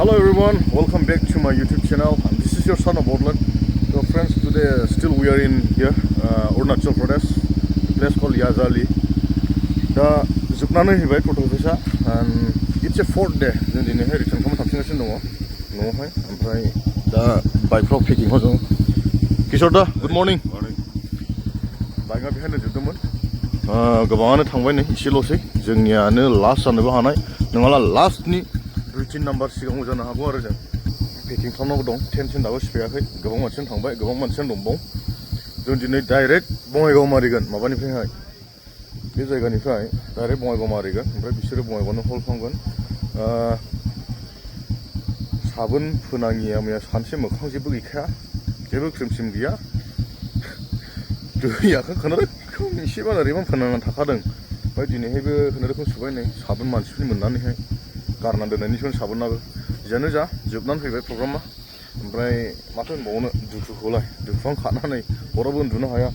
Hello everyone, welcome back to my YouTube channel. This is your son of Bodoland. So friends, today still we are in here, Arunachal Pradesh, a place called Yazila. Da zubnano hibai total visa, and it's a 4th day. Then in here return come something else no hai. Ampai da bike vlog picking ho jong. Kishore da, good morning. Morning. Bike behind the judumon. Gabana thangbai nei iselosai. जोंनियानो last जानोबो हानाय नङाला लास्टनि 2-3 number सिगाङाव जानो हागौ आरो जों पेकिं खालामनांगौ दं टेनसन दाबो सिफायाखै गोबां मानसियानो थांबाय गोबां मानसियानो दंबावो जों दिनै डाइरेक्ट बङाइगाव मारिगोन माबानिफ्रायहाय बे जायगानिफ्राय डाइरेक्ट बङाइगाव मारिगोन ओमफ्राय बिसोरो बङाइगावनो हल खालामगोन साबोन फोनाङिया मैया सानसे मोखां जेबो गैखाया जेबो क्रिम सिम गैया दैयाखौ खुनुरोखोम एसे बारा ओरैनो फोनांनानै थाखादों ओमफ्राय दिनैहायबो खुनुरोखोम सुबाय नै साबोन मानसिफोरनि मोननानैहाय गारना दोननायनि सिगां साबोनाबो जियानो जा जोबनानै फैबाय प्रग्रामा ओमफ्राय माथो होनबावनो दुखुखौलाय दुखुआं खानानै हरावबो उन्दुनो हाया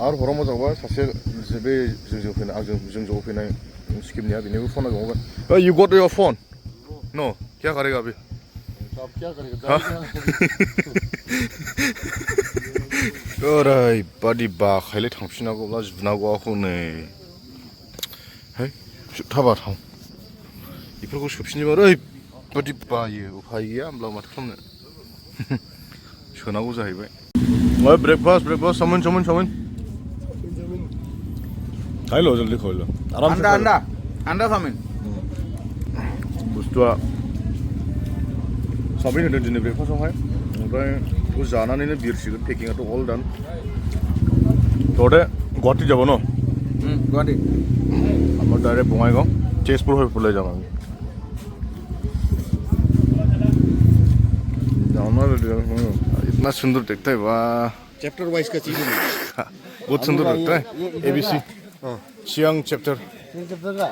आरो हराव मा जाबाय सासे बे जोंजों फैनाय आंजों जों ज' फैनाय स्किमनिया बेनिबो फना गावगोन you got your phone no क्या करेगा अभी अब क्या करेगा ओरैबादि बाखायलाय थांफिननांगौब्ला जुनांगौ आखौनै है जोबथाबा थां बेफोरखौ सोफिनोबा ओरैबादि बायो उफाय गैया होमब्ला माथो खालामनो सोनांगौ जाहैबाय ओइ ब्रेकफास्ट सामोन खाइल' जल्दी खाइल' आराम से अंडा सामोन बुस्थुआ सामोन होदों दिनै ब्रेकफास्टआवहाय ओमफ्राय बेखौ जानानैनो बिरसिगोन पेकिंआथ' अल डान तोदे गुवाहाटी যাব न गुवाहाटी আমরা डायरेक्ट बङाइगाव तेजपुर হয়ে পড়লে যাব इतना सुंदर दिखता है वाह चैप्टर वाइज का चीज है बहुत सुंदर लगता है एबीसी सियांग चैप्टर का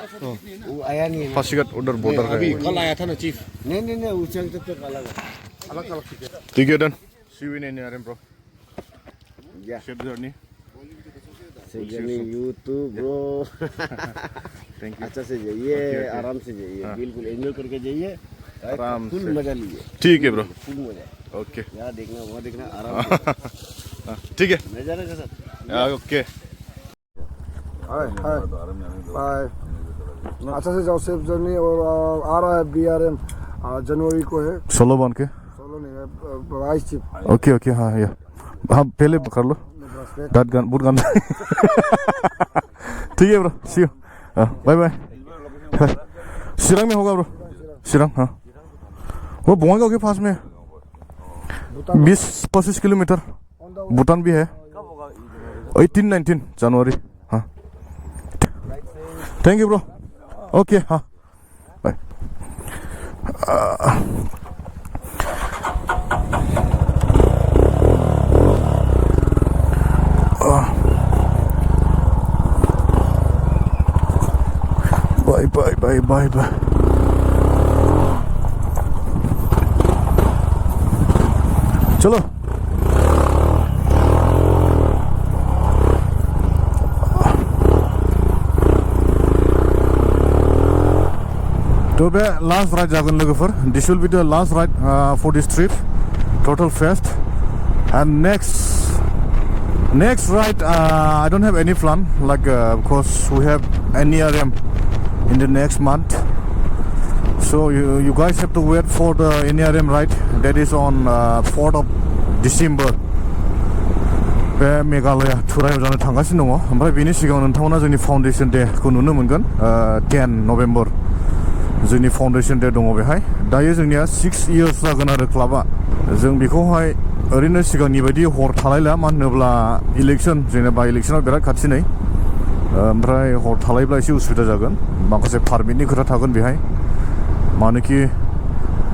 वो आया नहीं है फासिगत ऑर्डर बॉर्डर का अभी कल आया था ना चीफ नहीं वो सियांग चैप्टर अलग ठीक है done see you in NRM bro या safe journey you too bro thank you अच्छा से जाइए आराम से जाइए बिल्कुल एंजॉय करके जाइए आराम फुल मजा लीजिए ठीक है ब्रो फुल मजा ओके यहाँ देखना वहाँ देखना आराम से ठीक है मैं जाने का सर ओके हाय बाय अच्छा से जाओ सेफ जर्नी और आ रहा है बीआरएम जनवरी को है सोलो बन के सोलो नहीं है वाइस चीफ ओके हाँ या हाँ पहले कर लो डाट गन बूट गन ठीक है ब्रो सी यू बाय बाय सिरंग में होगा ब्रो सिरंग हाँ वो बङाइगाव के पास में 20-25 किलोमीटर भूटान भी है 18-19 जनवरी हाँ थैंक यू ब्रो ओके हाँ बाय बाय चलो तो बे लास्ट राइड जागोन लोगोफोर दिस will be the last ride for this trip total fest and next ride I don't have any plan like because we have NERM in the next month so you guys have to wait for the NERM ride that is on 4th of December बे मेघालया टुरायाव जानो थांगासिनो दङ ओमफ्राय बेनि सिगां नोंथांमोना जोंनि foundation day खौ नुनो मोनगोन 10 नभेम्बर जोंनि फाउन्डेसन डे दङ बेहाय दायो जोंनिया 6 इयार्स जागोन आरो क्लाबा जों बेखौहाय ओरैनो सिगांनि बायदि हर थालायला मानो होनोब्ला इलेक्सन जेनेबा इलेक्सना बिराद खाथि नै ओमफ्राय हर थालायब्ला एसे उसुबिदा जागोन माखासे पारमिटनि खोथा थागोन बेहाय मानोखि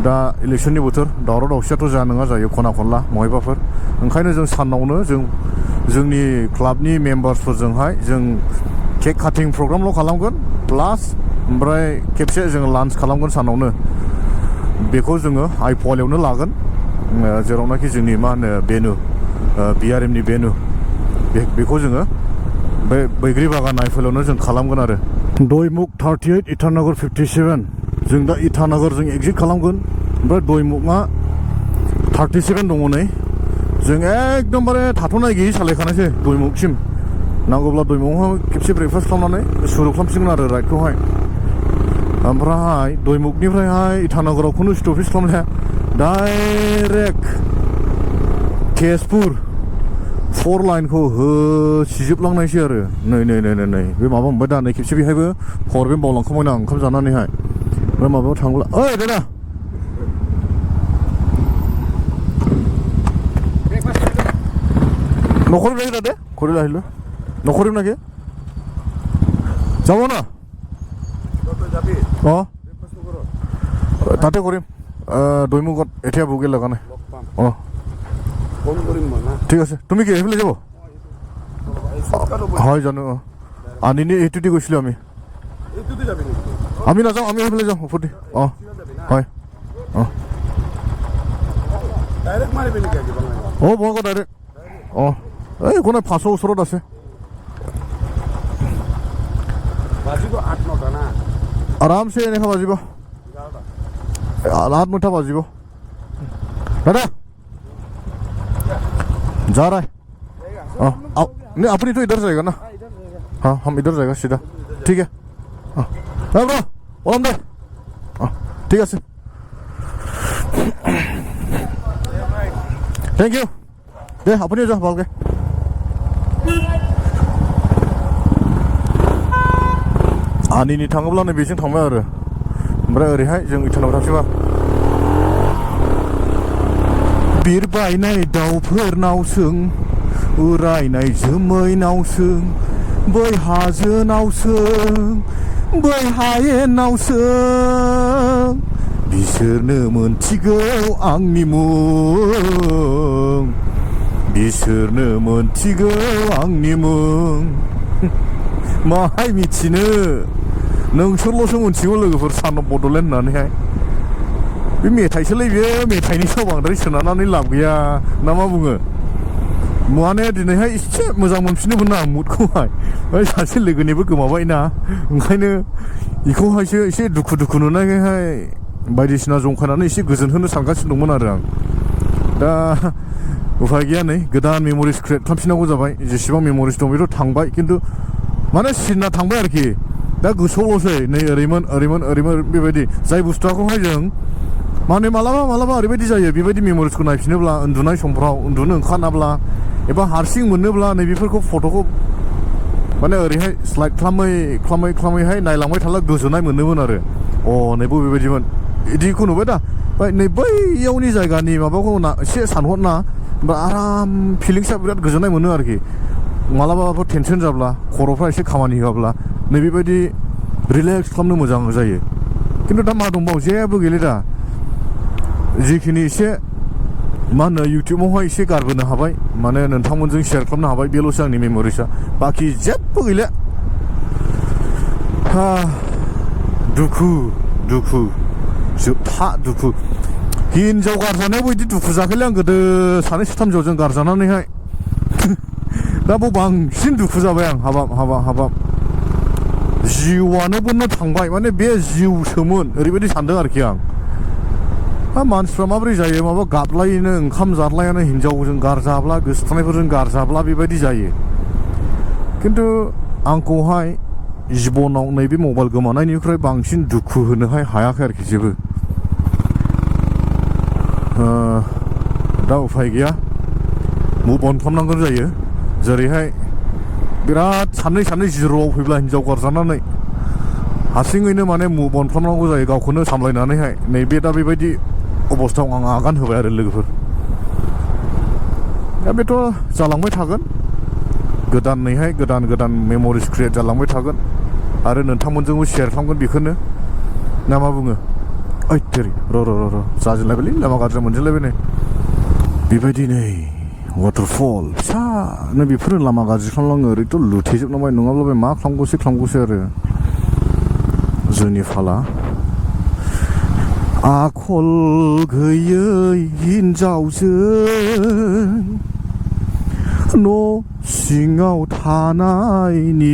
दा इलेक्सननि बोथोर दावराव दावसियाथ' जा नङा जायो खना खनला बहायबाफोर ओंखायनो जों सानावनो जोंनि क्लाबनि मेम्बार्सफोरजोंहाय जों केक काटिं प्रग्रामल' खालामगोन प्लास ओमफ्राय खेबसे जों लान्च खालामगोन सानावनो बेखौ जोङो आइफवालियावनो लागोन जेरावनाखि जोंनि मा होनो बेनु बिआरएमनि बेनु बेखौ जोङो बे बैग्रि बागान आइफवालियावनो जों खालामगोन आरो दयमुख 38 इटानगर 57 जों दा इटानगर जों एग्जिट खालामगोन ओमफ्राय दैमुगआ 37 दङ नै जों एकदमबारे थाथ'नाय गैयै सालायखानायसै दैमुगसिम नांगौब्ला दैमुगआव खेबसे ब्रेकफास्ट खालामनानै सुरु खालामसिगोन आरो राइडखौहाय ओमफ्राय दैमुगनिफ्रायहाय इटानगराव खुनु स्टपेज खालामनाया डाइरेक्ट तेजपुर 4 लाइनखौ होसिजोबलांनायसै आरो नै बे माबा मोनबाय दा नै खेबसे बेहायबो हरबेन बावलांखांबाय आं ओंखाम जानानैहाय ओमफ्राय माबायाव थांब्ला ओइ दादा নকরিম নাকি দাদা করিলে আহিলো নকরিম নাকি যাব না অ তাতে কৰিম দৈমুগত এতিয়া বুকে লগা নাই অ ঠিক আছে তুমি কি সেইফালে যাব হয় জানো আনিনি এইটোতে গৈছিলোঁ আমি নাযাওঁ আমি সেইফালে যাওঁ ওপৰতে অ হয় অ অ বৰক ডাইৰেক্ট অ এই একো নাই 500 ওচৰত আছে আৰামছে এনেকৈ বাজিব 8 বাজিব দাদা जा रहा है नहीं अपनी तो इधर जाएगा ना हाँ हम इधर जाएगा सीधा ठीक है हाँ ब्रो ओलम दे ठीक है थैंक यू दे अपनी जा भाग के आनिनि थाङोब्ला नै बेजों थांबाय आरो ओमफ्राय ओरैहाय जों इटानगर थांसैबा बिरबायनाय दाउफोरनाव सों उरायनाय जोमैनाव सों बै हाजोनाव सों बै हायेनाव सों बिसोरनो मोनथिगौ आंनि मुं बिसोरनो मोनथिगौ आंनि मुं माहाय मिथिनो नोंसोरल'सो मोनथिगौ लोगोफोर सान अफ बड'लेण्ड होननानैहाय बे मेथाइसोलै बेयो मेथाइनि सायाव बांद्राय सोनारनानै लाब गैया ना मा बुङो माने दिनैहाय एसे मोजां मोनफिनोमोन आं मुडखौहाय ओइ सासे लोगोनिबो गोमाबायना ओंखायनो बेखौहायसो एसे दुखु नुनायखाय बायदिसिना जंखायनानै एसे गोजोन होनो सानगासिनो दंमोन आरो आं दा उफाय गैया नै गोदान मेम'रिस क्रियेट खालामफिननांगौ जाबाय जेसेबां मेम'रिस दं बेथ' थांबाय खिन्थु माने सिना थांबाय आरोखि दा गोसोआवल'सै नै ओरैमोन बेबायदि जाय बुस्थुखौहाय जों माने मालाबा ओरैबायदि जायो बेबायदि मेम'रिसखौ नायफिनोब्ला उन्दुनाय समफ्राव उन्दुनो ओंखारनाब्ला एबा हारसिं मोनोब्ला नै बेफोरखौ फट'खौ माने ओरैहाय स्लाइड खालामैहाय नायलांबाय थाब्ला गोजोननाय मोनोमोन आरो नैबो बेबायदिमोन बिदिखौ नुबाय दा नै बैयावनि जायगानि माबाखौ एसे सानहरना होमबा आराम फिलिंसआ बिराद गोजोननाय मोनो आरोखि मालाबाफोर टेनसन जाब्ला खर'फ्रा एसे खामानि होआब्ला नै बेबायदि रिलेक्स खालामनो मोजां जायो खिन्थु दा मा दंबावो जेबो गैले दा जिखिनि एसे मा होनो इउटुबावहाय एसे गारबोनो हाबाय माने नोंथांमोनजों शेयार खालामनो हाबाय बेल'सो आंनि मेम'रिसआ बाखि जेबो गैला दुखु जोबथा दुखु हिनजाव गारजानायावबो बिदि दुखु जाखैलै आं गोदो सानै साथाम हिनजावजों गारजानानैहाय दा बाव बांसिन दुखु जाबाय आं हाबाब जिउआनो बननो थांबाय माने बे जिउसोमोन ओरैबायदि सानदों आरोखि आं मानसिफ्रा माबोरै जायो माबा गाबलायनो ओंखाम जादलायानो हिनजावजों गारजाब्ला गोसोथोनायफोरजों गारजाब्ला बेबायदि जायो खिन्थु आंखौहाय जिबनाव नैबे मबाइल गोमानायनिफ्राय बांसिन दुखु होनोहाय हायाखै आरोखि जेबो दा उफाय गैया मुभ अन खालामनांगौ जायो जेरैहाय बिराद साननै जिर'आव फैब्ला हिनजाव गारजानानै हारसिङैनो माने मुभ अन खालामनांगौ जायो गावखौनो सामलायनानैहाय नैबे दा बेबायदि अबस्थायाव आं आगान होबाय आरो लोगोफोर दा बेथ' जालांबाय थागोन गोदानैहाय गोदान मेम'रिस क्रियेट जालांबाय थागोन आरो नोंथांमोनजोंबो शेयार खालामगोन बेखौनो ना मा बुङो ओइ तेरि र' जाजेनलायबायलै लामा गाज्रि मोनजेनलायबाय नै बेबायदि नै वाटारफल फिसानो बेफोरो लामा गाज्रि खालामलाङो ओरैथ' लुथेजोबलांबाय नङाब्ला बे मा खालामगौसै आरो जोंनि फाला आखल गैयै हिनजावजों न' सिङाव थानायनिख्रुइ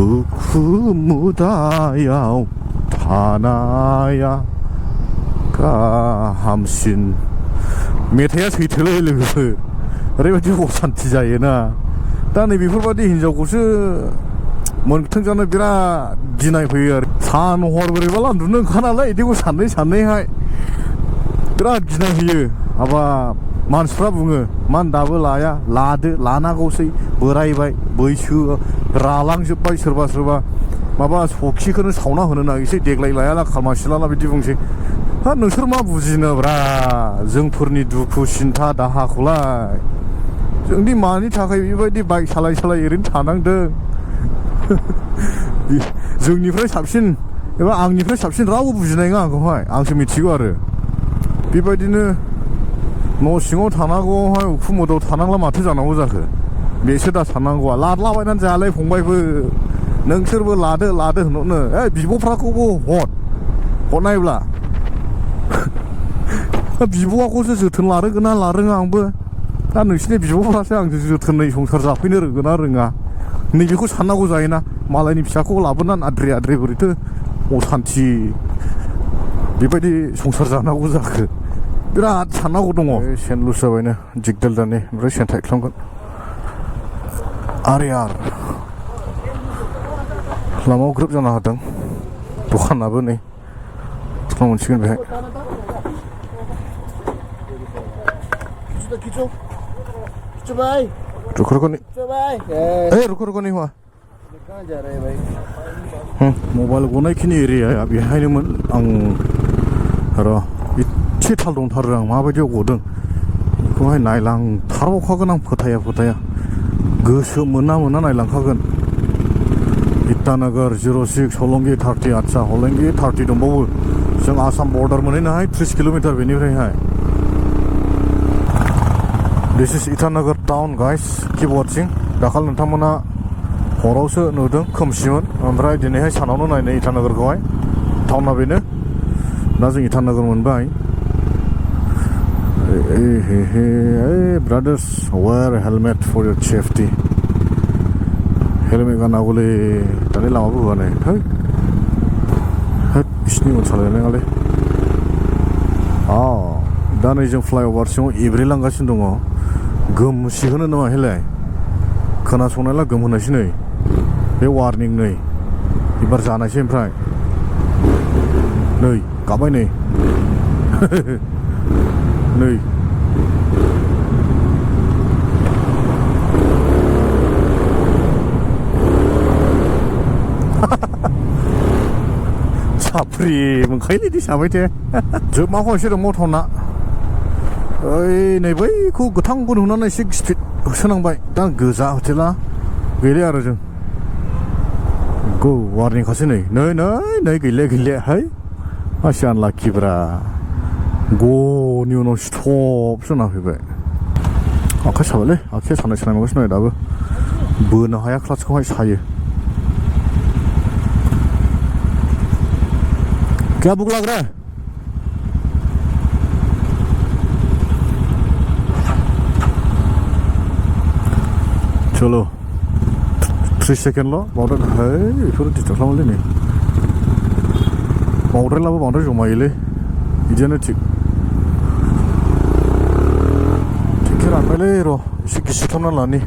उखुम मुदायाव थानाया हामसिन मेथाइआ सैथोलै लोगो ओरैबायदि असान्थि जायोना दा नै बेफोरबायदि हिनजावखौसो मोनथों जानो बिराद गिनाय फैयो आरो सान हर बोरैबाला उन्दुनो ओंखारा नालाय बिदिखौ सानैहाय बिराद गिनाय फैयो माबा मानसिफ्रा बुङो मान दाबो लाया लादो लानांगौसै बोरायबाय बैसो रालांजोब्बाय सोरबा माबा सखिखौनो सावना होनो नागिरसै देग्लाय लायाला खालमासिलाला बिदि बुंसै हा नोंसोर मा बुजिनोब्रा जोंफोरनि दुखु सिन्था दाहाखौलाय जोंनि मानि थाखाय बेबायदि बाइक सालाय ओरैनो थानांदों जोंनिफ्राय साबसिन एबा आंनिफ्राय साबसिन रावबो बुजिनाय नङा आंखौहाय आंसो मिथिगौ आरो बेबायदिनो न' सिङाव थानांगौहाय उखुम मोदाव थानांला माथो जानांगौ जाखो बेसो दा साननांगौआ लादलाबायनानै जालाय फंबायबो नोंसोरबो लादो होनहरनो बिब'फ्राखौबो हरनायब्ला बिब'आखौसो जोथोन लारोगोन ना लारोङा आंबो दा नोंसिनि बिब'फ्रासो आंजों जोथोनै संसार जाफैनो रोंगोन ना रोङा नैबेखौ साननांगौ जायोना मालायनि फिसाखौ लाबोनानै आद्रि बोरैथो असान्थि बेबायदि संसार जानांगौ जाखो बिराद साननांगौ दङ सेन लुज जाबायनो दिगदाल दानि ओमफ्राय सेन थाइख्लांगोन आरो लामायाव ग्रोब जानो हादों दखानाबो नै दखान मोनसिगोन बेहाय रुको नहीं हुआ मबाइल गनायखिनि एरियाया बेहायनोमोन आं र' एसे थाल दंथारो आं माबायदियाव गदों बेखौहाय नायलांथारबावखागोन आं फोथाया गोसो मोना नायलांखागोन इटानगर 06 हलंगि 30 आच्छा हलंगि 30 दंबावो जों आसाम बर्डार मोनहैनोहाय 30 किल'मिटार बेनिफ्रायहाय This is Itanagar town guys keep watching दाखाल नोंथांमोना हरावसो नुदों खोमसिमोन ओमफ्राय दिनैहाय सानावनो नायनो इटानगरखौहाय टाउना बेनो दा जों इटानगर मोनबाय Hey brothers wear a helmet for your safety helmet गानांगौलै दानि लामाबो होआ नै बिसिनि उन सालायनाय नङालै दा नै जों फ्लाइअभार सिङाव एब्रेलांगासिनो दङ गोमसिहोनो नामा हेलाय खोनासंनायला गोमहोनायसै नै बे वार्निं नै एबार जानायसै ओमफ्राय नै गाबाय नै नै साफ्रि मोनखायोलै बिदि साबायथे जोबमाखौ एसे दं मावथावना ओइ नै बैखौ गोथांखौ नुनानै एसे स्पिड होसोनांबाय दा गोजा हटेला गैले आरो जों गौ वार्निंखासै नै गैले है मासि आनलाखिब्रा गनि उनाव स्टप जाना फैबाय आखाइ साबायलै आखाइया सानाय मोनगासिनो दं दाबो बोनो हाया क्लाचखौहाय सायो क्या भूख लग रहा है चलो 3 सेकेंड ल' बावद्राय है बेफोरो डिस्टार्ब खालामोलै नै बावद्रायलाबो बांद्राय जमायोलै बिदियानो थिगखे रानबायलै र' एसे गिसि खालामना लानि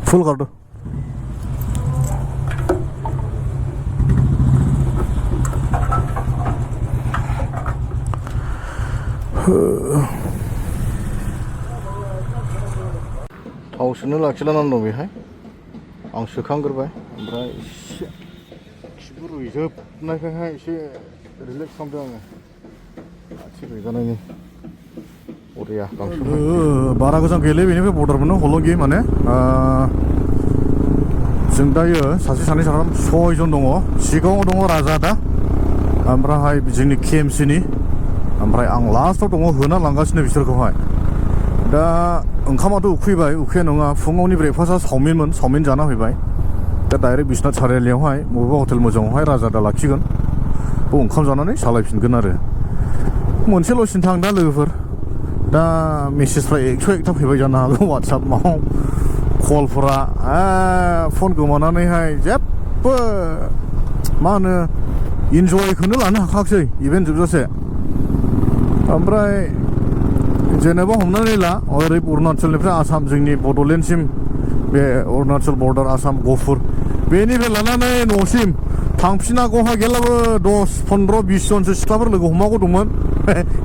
फुल कर दो थाव सोनो लाखिलानानै दं बेहाय आं सोखांग्रोबाय ओमफ्राय एसे खिबु रुइजोबनायखायहाय एसे रिलेक्स खालामदों आङो आथि रुइजानायनि बरिया गांसो बारा गोजान गैयालै बेनिफ्राय बर्डार मोनो हलंगि माने जों दायो सासे सानै साथाम 6 जन दङ सिगाङाव दङ राजा दा ओमफ्रायहाय जोंनि केएमसिनि ओमफ्राय आं लास्टआव दङ होना लांगासिनो बिसोरखौहाय दा ओंखामाथ' उखैबाय उखैया नङा फुङावनि ब्रेकफास्टआ चावमिन जाना फैबाय दा डाइरेक्ट बिसनाथ सारिआलियावहाय बबेबा हटेल मोजाङावहाय राजा दा लाखिगोन बेयाव ओंखाम जानानै सालायफिनगोन आरो मोनसेल' सिन्था आं दा लोगोफोर दा मेसेजफ्रा 101ता फैबाय जानो हागौ वाट्सएपआव कलफोरा फन गोमानानैहाय जेबो मा होनो इन्जयखौनो लानो हाखासै इभेन्ट जोबजासे ओमफ्राय जेनेबा हमनानै ला ओरै अरुणाचलनिफ्राय आसाम जोंनि बड'लेण्डसिम बे अरुणाचल बर्डार आसाम गफुर बेनिफ्राय लानानै न'सिम थांफिनागौहा गैलाबो 10-15-20 जनसो सिख्लाफोर लोगो हमनांगौ दंमोन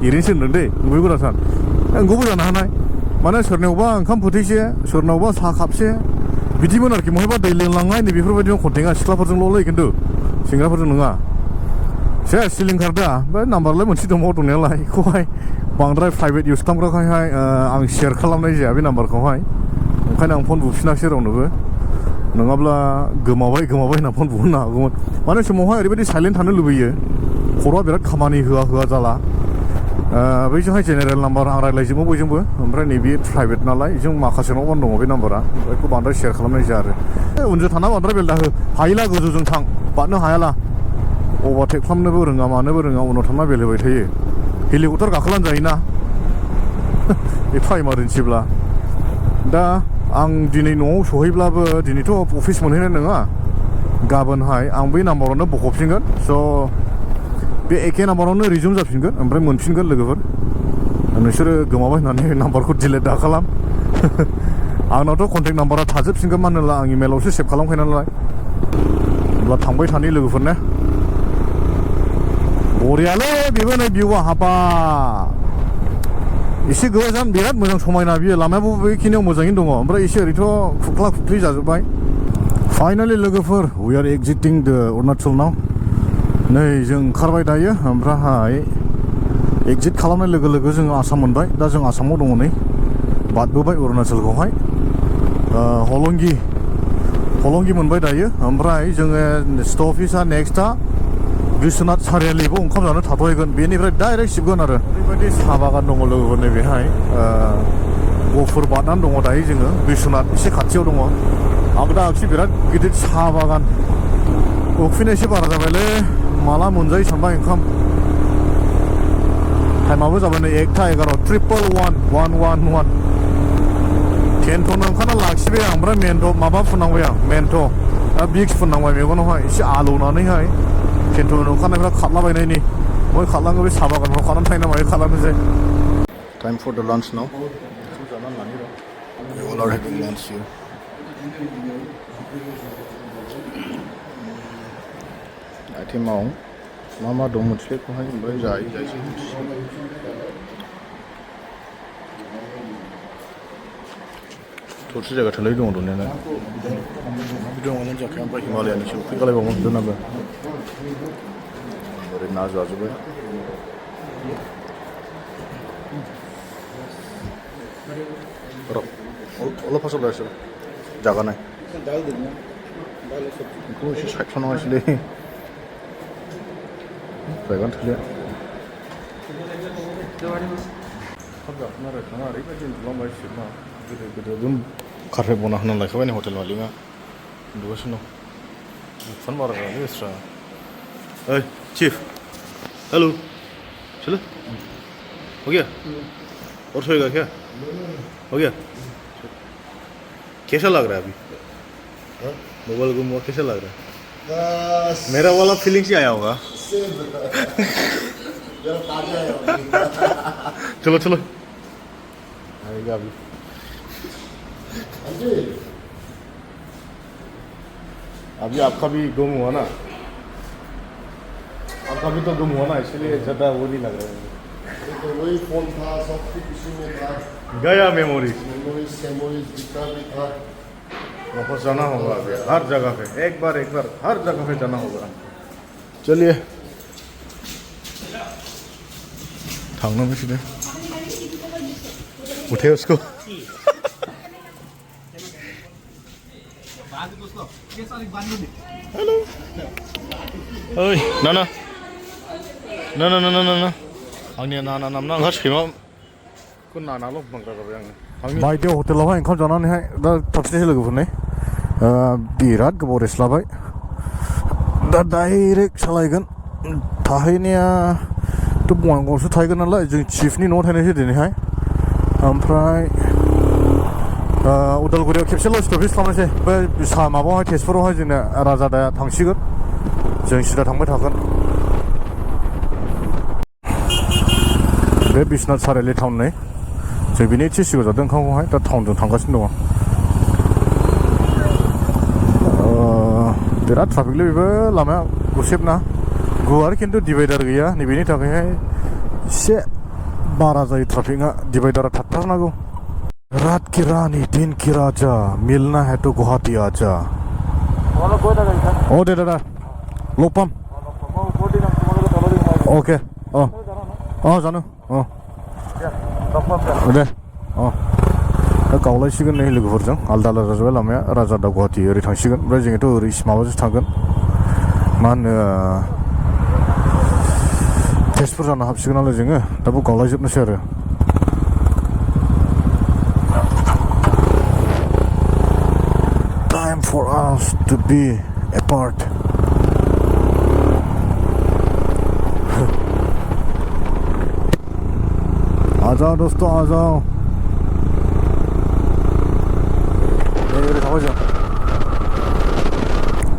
ओरैनोसो होनदों दै नंगौ सान नंगौबो जानो हानाय माने सोरनियावबा ओंखाम फोथैसे सोरनावबा साहा खापसे बिदिमोन आरोखि महायबा दै लोंलांनाय नै बेफोरबायदिनो कन्टेक्टआ सिख्लाफोरजोंल'लै खिन्थु सेंग्राफोरजों नङा से सिलिंखार दा बे नाम्बारलाय मोनसे दंबावो दंनायालाय बेखौहाय बांद्राय प्राइभेट इउज खालामग्राखायहाय आं शेयार खालामनाय जाया बे नाम्बारखौहाय ओंखायनो आं फन बुफिनाखिसै रावनोबो नङाब्ला गोमाबाय होनना फन बुनो हागौमोन माने समावहाय ओरैबायदि साइलेन्ट थानो लुबैयो खर'आ बिराद खामानि होआ जाला बैजोंहाय जेनेरेल नाम्बार आं रायज्लायजोबो बयजोंबो ओमफ्राय नैबे प्राइभेट नालाय जों माखासेनाव दङ बे नाम्बारा बेखौ बांद्राय शेयार खालामनाय जाया आरो उनजों थाना बांद्राय बेलदा हो हायोला गोजौजों थां बारनो हायाला अभारटेक खालामनोबो रोङा मानोबो रोङा उनाव थांना बेल होबाय थायो हेलिकप्टार गाखोलान जायोना एफा इमारजेन्सिब्ला दा आं दिनै न'आव सहैब्लाबो दिनैथ' अफिस मोनहैनाय नङा गाबोनहाय आं बै नाम्बारावनो बख'फिनगोन स' बे एखे नाम्बारावनो रिजुम जाफिनगोन ओमफ्राय मोनफिनगोन लोगोफोर नोंसोरो गोमाबाय होननानै नाम्बारखौ डिलेट दा खालाम आंनावथ' कन्टेक्ट नाम्बारा थाजोबफिनगोन मानो होनब्ला आं इमेलावसो सेभ खालामखायो नालाय होमब्ला थांबाय थानि लोगोफोरनो बरियालै बेबो नै भिउआ हाबा एसे गोजान बिराद मोजां समायना बियो लामायाबो बेखिनियाव मोजाङैनो दङ ओमफ्राय एसे ओरैथ' खुख्ला खुख्लि जाजोब्बाय फाइनालि लोगोफोर वी आर एग्जिटिं द अरुणाचल नाव नै जों ओंखारबाय दायो ओमफ्राय एग्जिट खालामनाय लोगो लोगो जोङो आसाम मोनबाय दा जों आसामाव दङ नै बारबोबाय अरुणाचलखौहाय हलंगि मोनबाय दायो ओमफ्राय जोङो स्टपेजआ नेक्स्टआ बिश्वनाथ सारियालिबो ओंखाम जानो थाथ'हैगोन बेनिफ्राय डाइरेक्ट सिबगोन आरो ओरैबायदि साहा बागान दङ लोगोफोर नैबेहाय गफुर बारनानै दङ दायो जोङो बिश्वनाथ एसे खाथियाव दङ आगदा आगसि बिराद गिदिर साहा बागान उखैनाय एसे बारा जाबायलै माला मोनजायो सानबाय ओंखाम टाइमाबो जाबाय नै 1:11 11111 टेन्ट'नो ओंखारना लाखिबाय आं ओमफ्राय मेन्थ' माबा फुननांबाय आं मेन्थ' दा बिक्स फुननांबाय मेगनावहाय एसे आलौनानैहाय टेन्ट'नो ओंखारनायफ्रा खारलाबायनायनि बय खारलाङो बे साहा बागानफ्राव खारनानै थायो ना मायो खालामनोसै टाइम फर द लान्च नाव जानानै लानि र' we all are having lunch here आइटेमाव मा दं मोनसे बेखौहाय ओमफ्राय जायसै थरसे जायगा थोलाय दङ दंनायालाय बिदि दङलाय जाखाया ओमफ्राय हिमालयानिसो फैगालायबावोमोन दोनाबो ओरै ना जाजोब्बाय र' अलप फासाव लायसै जागानाय बेखौ एसे साइड खालामनांगासिलै जायगानो थोलिया ओंखाम जाखांना रायखांना ओरैबायदि उन्दुलांबाय सिमा गोदो एकदम कारपेट बना होनानै लायखाबाय नै हटेल मालिकआ उन्दुगासिनो दं फन बारा जाबाय एक्सट्रा ओइ चीफ हेलो चलो हो गया और सोएगा क्या हो गया कैसा लग रहा है अभी मोबाइल गुम हुआ कैसा लग रहा है मेरा वाला फीलिंग से आया होगा चलो चलो आएगा अभी अभी आपका भी गुम हुआ ना आपका भी तो गुम हुआ ना इसलिए ज़्यादा वो नहीं लग रहा है तो वही फोन था सब कुछ इसी में था गया मेमोरीज जितना भी था वापस जाना होगा अभी हर जगह पे एक बार हर जगह पे जाना होगा चलिए थांना मिसिदे उठे उसको हेलो ओइ नाना आंनिया नाना नामना आंहा सैमाखौ नानाल' बुंग्रा जाबाय आङो बायदियाव हटेलावहाय ओंखाम जानानैहाय दा थाबसिनसै लोगोफोरनि बिराद गोबाव रेस्ट लाबाय दा डाइरेक्ट सालायगोन थाहैनायाथ' बङाइगावआवसो थाहैगोन नालाय जों चिफनि न'आव थाहैनायसै दिनैहाय ओमफ्राय उदालगुरियाव खेबसेल' स्टपेज खालामनोसै बे माबायावहाय तेजपुरावहाय जोंना राजादाया थांसिगोन जों सिदा थांबाय थागोन बे बिश्वनाथ सारिआलि टाउननि जों बिनि एसे सिगाङाव जादों ओंखामखौहाय दा टाउनजों थांगासिनो दङ बिराद ट्राफिकलै बेबो लामाया गुसेबना गुवार खिन्थु डिभाइडार गैया नैबेनि थाखायहाय एसे बारा जायो ट्राफिकआ डिभाइडारा थाथारनांगौ रात की रानी दिन की राजा मिलना है तो गुवाहाटी आजा दे दादा लपाम अके जानो दे दा गावलायसिगोन नै लोगोफोरजों आलदा आलदा जाबाय लामाया राजादा गुवाहाटी ओरै थांसिगोन ओमफ्राय जोङोथ' ओरै माबाजों थांगोन मा होनो तेजपुर जानो हाबसिगोन नालाय जोङो दा बेयाव गावलायजोबनोसै आरो time for us to be apart आ जाओ दोस्तों आ जाओ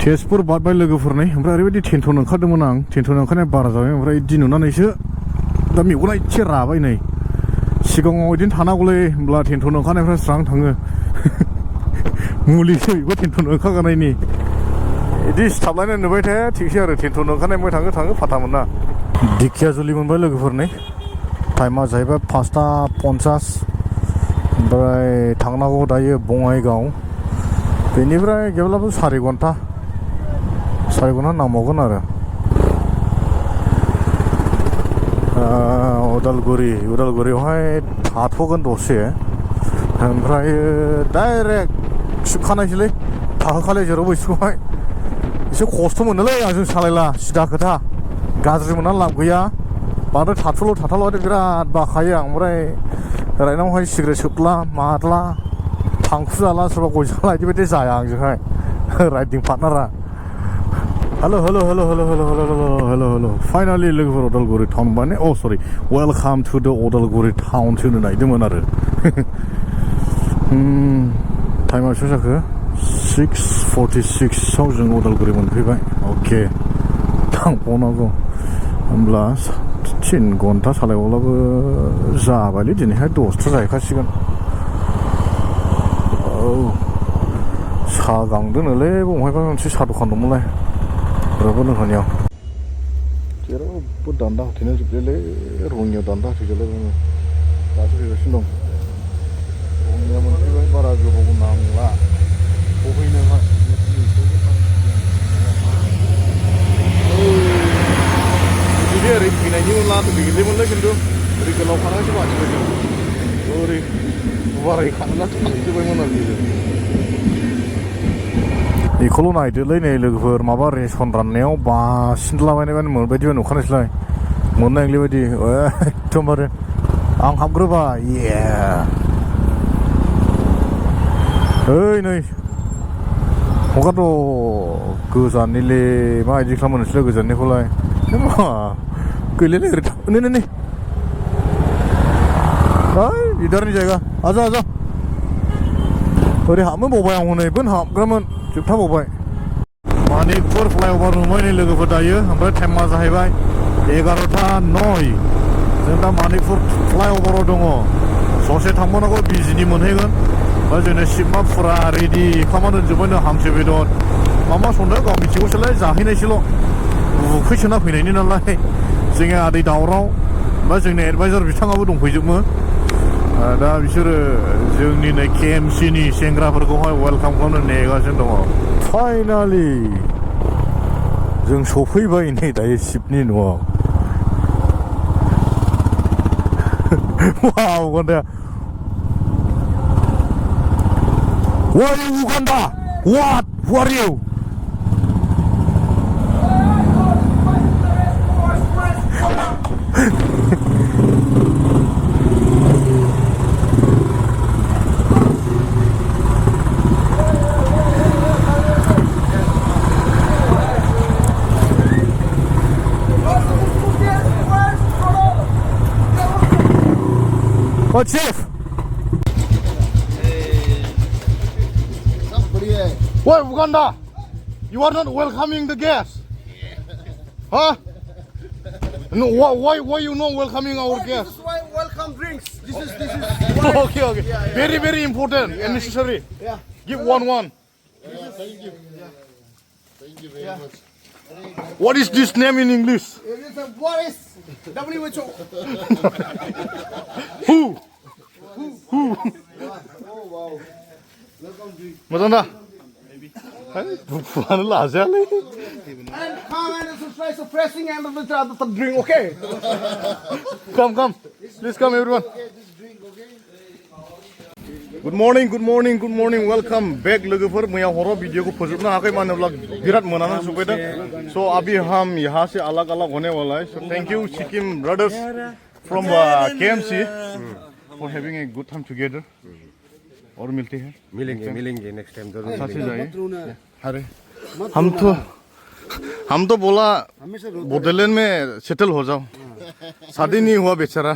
तेजपुर बारबाय लोगोफोरनि ओमफ्राय ओरैबायदि टेनसन ओंखारदोंमोन आं टेनसन ओंखारनाया बारा जाबाय ओमफ्राय दिन नुनानैसो दा मेगना एसे राबाय नै सिगाङाव बिदिनो थानांगौलै होमब्ला टेनसन ओंखारनायफ्रा स्रां थाङो मुलिसो बेबो टेनसन ओंखारगानायनि बिदि सिथाबलायनाय नुबाय थाया थिगसै आरो टेनसन ओंखारनाय ओमफ्राय थाङो फाथा मोना दिखियाजुलि मोनबाय लोगोफोरनि टाइमा जाहैबाय 5:50 ओमफ्राय थांनांगौ दायो बङाइगाव बेनिफ्राय जेब्लाबो 4 घन्टा नांबावगोन आरो उदालगुरियावहाय थाथ'गोन दसे ओमफ्राय डाइरेक्ट सुखानायसैलै थाहोखालाय जेरावबो स्कुलावहाय एसे खस्थ' मोनोलै आंजों सालायला सिदा खोथा गाज्रि मोननानै लाब गैया बांद्राय थाथ'ल' बिराद बाखायो आं ओमफ्राय रायनावहाय सिगारेट सोबला मादला थांखु जाला सोरबा गय जाला बिदिबायदि जाया आंजोंहाय राइडिं पार्टनारा हेलो फाइनालि लोगोफोर उदालगुरि टाउन माने सरि वेलकाम टु द उदालगुरि टाउन होनो नागिरदोंमोन आरो टाइमा बेसेबां जाखो 6:46 जों उदालगुरि मोनफैबाय अके थांबावनांगौ होमब्ला 3 घन्टा सालायबावब्लाबो जाबायलै दिनैहाय 10ता जाहैखासिगोन सा गांदोंनोलै बहायबा मोनसे सा दखान दंमोनलाय रावबो लोंहानियाव जेरावबो दान्दा होथेना जोबबायलै रङियाव दान्दा होथेजोबलायबाय दासो फैगासिनो दं रङिया मोनफैबाय बारा गोबाव नांला बहैनोहाय बिदि ओरै फैनायनि उनाव लाथो गैलैमोनलै खिन्थु ओरै गोलाव खानानैसो बासिबाय जों ओरै गुवारै खानोब्ला थांजोबबायमोन आरो बियो बेखौल' नायदोलै नै लोगोफोर माबा रेसन राननायाव बासिनलाबायनाय मोनबायदिबा नुखानायसैलाय मोननाय बायदि एकदमबारे आं हाबग्रोबाय नै हगारद' गोजाननिले मा इदि खालामो नोंसोरलाय गोजाननिखौलाय गैलालै ओरै नै इदारनि जायगा आजा ओरै हाबबोबावबाय आं हनै बेनो हाबग्रामोन जोबथाबावबाय मानिकपुर फ्लाइअभार नुबाय नै लोगोफोर दायो ओमफ्राय टाइमा जाहैबाय 11:09 जों दा मानिकपुर फ्लाइअभाराव दङ ससे थांबावनांगौ बिजिनि मोनहैगोन ओमफ्राय जोंनो सिटमा फुरा रेडि खालामना दोनजोब्बायनो हांसो बेदर मा संदों गाव मिथिगौसोलाय जाहैनायसोल' उखैसोना फैनायनि नालाय जोंनि आदै दावराव बा जोंनि एडभाइजार बिथाङाबो दंफैजोबो दा बिसोरो जोंनि नै KMCनि सेंग्राफोरखौहाय वेलकाम खालामनो नेगासिनो दङ फाइनालि जों सफैबाय नै दायो शिबनि न'आव वाव गन्दा Why are you Uganda? What? Who are you? What, Chief? Why Uganda? You are not welcoming the guests. Huh? No, why you not welcoming our guests? This is why welcome drinks. This is Okay. Very important and necessary. Yeah. Give one. Thank you. Thank you very much. What is this name in English? It is a Boris WHO. Who? Oh wow. Welcome drink. Madonna. Bukan lah sekali. And come and try suppressing and the drink, okay? Come. Please come everyone. Good morning. Welcome back लोगोफोर मैया हराव video को फोजोबनो हायाखै मानो होनब्ला बिराद मोनानानै सफैदों so अभी हम यहाँ से अलग होने वाला है so thank you Sikkim brothers from KMC for having a good time together और मिलते हैं मिलेंगे नेक्स्ट टाइम जरूर साथ ही जाएंगे अरे हम तो बोला बोडोलैंड में सेटल हो जाओ शादी नहीं हुआ बेचारा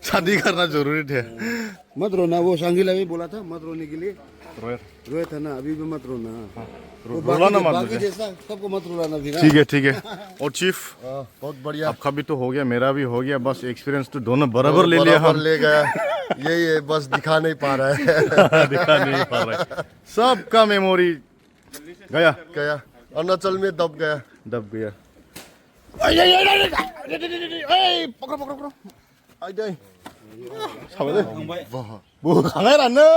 शादी करना जरूरी थे मत रोना वो सांगीला भी बोला था मत रोने के लिए रोया था ना अभी भी मत रोना रोना मत बाकी जैसा सबको मत रुलाना भी ठीक है और चीफ बहुत बढ़िया आपका भी तो हो गया मेरा भी हो गया बस एक्सपीरियंस तो दोनों बराबर ले लिया हम ले गया ये बस दिखा नहीं पा रहा है सबका मेमोरी गया अरुणाचल में दब गया पकड़ो आई 뭐 강해라네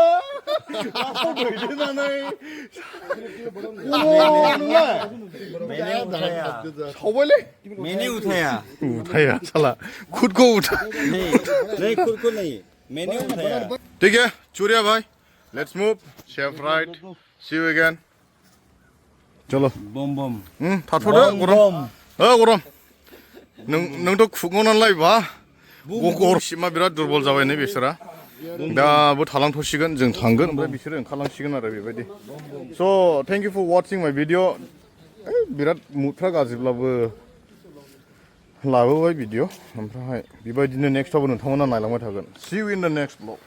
मैंने उठाया उठाया चला खुद को उठा नहीं खुद को नहीं मैंने उठाया ठीक है चूरिया भाई लेट्स मूव शेफ राइट सी यू अगेन चलो बम थाथ'दो गरम नोंथ' खुगनानलाय बा गरसिमा बिराद दुरबल जाबाय नै बिसोरा दाबो थालांथ'सिगोन जों थांगोन ओमफ्राय बिसोरो ओंखारलांसिगोन आरो बेबायदि स' थेंक इउ फर वाचिं माय भिडिअ बिराद मुडफ्रा गाज्रिब्लाबो लाबोबाय भिडिअ ओमफ्राय बेबायदिनो नेक्स्टआवबो नोंथांमोना नायलांबाय थागोन C U in the next blog